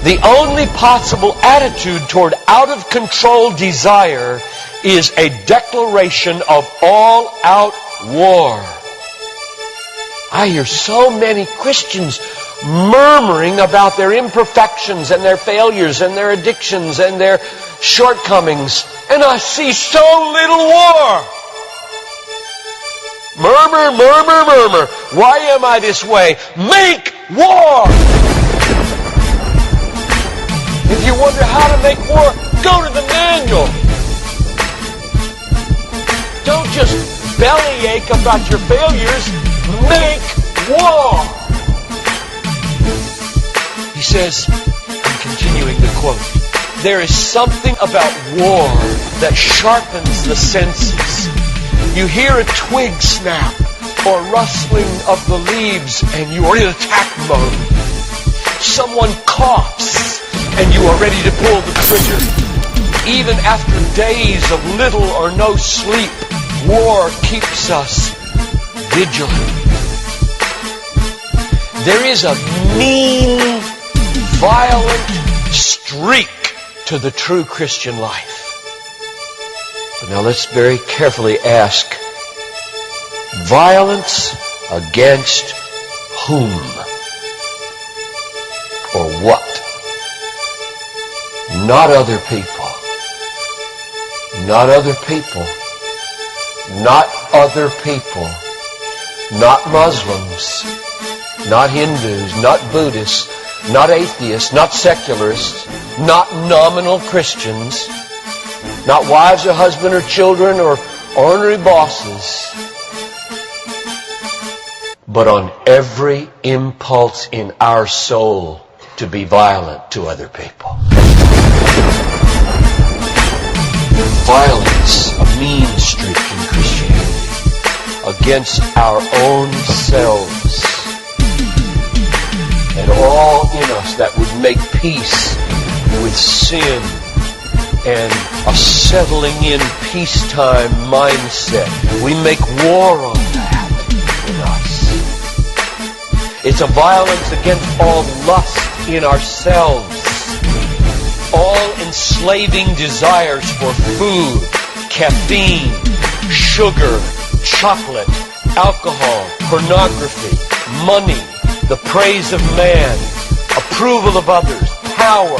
The only possible attitude toward out-of-control desire is a declaration of all-out war. I hear so many Christians murmuring about their imperfections and their failures and their addictions and their shortcomings, and I see so little war. Murmur, murmur, murmur. Why am I this way? Make war! If you wonder how to make war, go to the manual. Don't just bellyache about your failures. Make war! He says, I'm continuing the quote, there is something about war that sharpens the senses. You hear a twig snap or rustling of the leaves and you are in attack mode. Someone coughs and you are ready to pull the trigger. Even after days of little or no sleep, war keeps us vigilant. There is a mean, violent streak to the true Christian life. But now let's very carefully ask, violence against whom? Or what? Not other people. Not other people. Not other people. Not Muslims. Not Hindus. Not Buddhists. Not atheists. Not secularists. Not nominal Christians. Not wives or husband or children or ornery bosses. But on every impulse in our soul to be violent to other people. Violence, a mean streak in Christianity, against our own selves. And all in us that would make peace with sin and a settling in peacetime mindset. We make war on that in us. It's a violence against all lust in ourselves, all enslaving desires for food, caffeine, sugar, chocolate, alcohol, pornography, money, the praise of man, approval of others, power,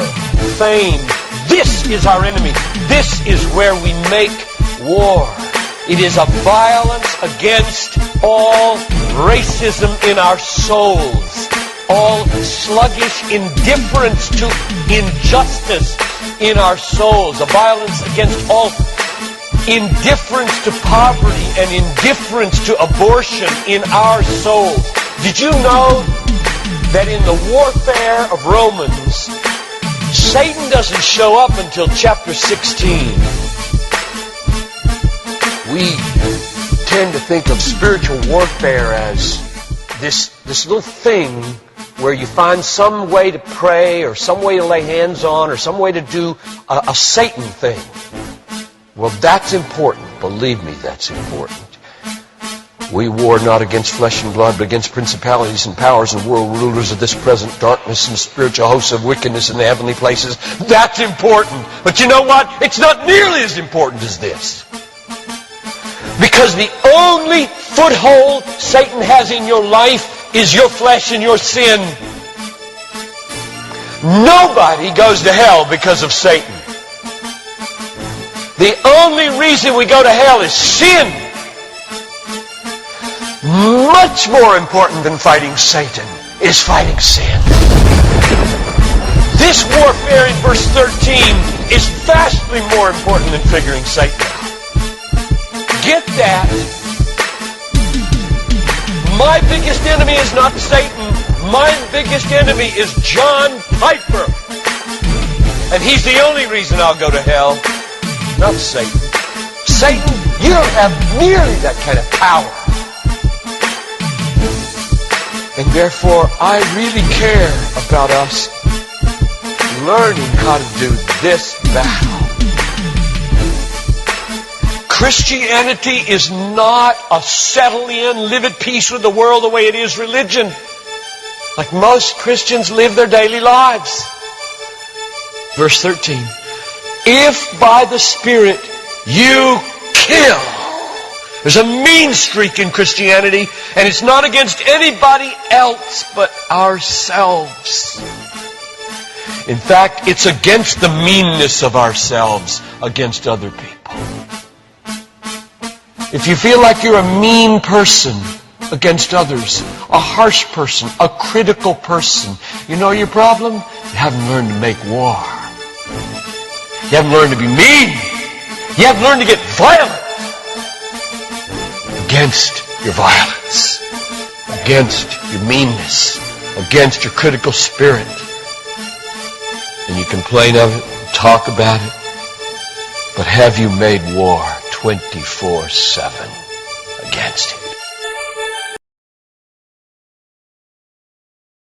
fame. This is our enemy. This is where we make war. It is a violence against all racism in our souls, all sluggish indifference to injustice in our souls, a violence against all indifference to poverty and indifference to abortion in our souls. Did you know that in the warfare of Romans, Satan doesn't show up until chapter 16? We tend to think of spiritual warfare as this little thing where you find some way to pray or some way to lay hands on or some way to do a Satan thing. Well, that's important. Believe me, that's important. We war not against flesh and blood, but against principalities and powers and world rulers of this present darkness and spiritual hosts of wickedness in the heavenly places. That's important. But you know what? It's not nearly as important as this. Because the only foothold Satan has in your life is your flesh and your sin. Nobody goes to hell because of Satan. The only reason we go to hell is sin. Much more important than fighting Satan is fighting sin. This warfare in verse 13 is vastly more important than figuring Satan out. Get that. My biggest enemy is not Satan. My biggest enemy is John Piper. And he's the only reason I'll go to hell, not Satan. Satan, you don't have nearly that kind of power. And therefore, I really care about us learning how to do this battle. Christianity is not a settle in, live at peace with the world the way it is religion. Like most Christians live their daily lives. Verse 13. If by the Spirit you kill. There's a mean streak in Christianity, and it's not against anybody else but ourselves. In fact, it's against the meanness of ourselves against other people. If you feel like you're a mean person against others, a harsh person, a critical person, you know your problem? You haven't learned to make war. You haven't learned to be mean. You haven't learned to get violent against your violence, against your meanness, against your critical spirit. And you complain of it, talk about it, but have you made war 24/7 against it?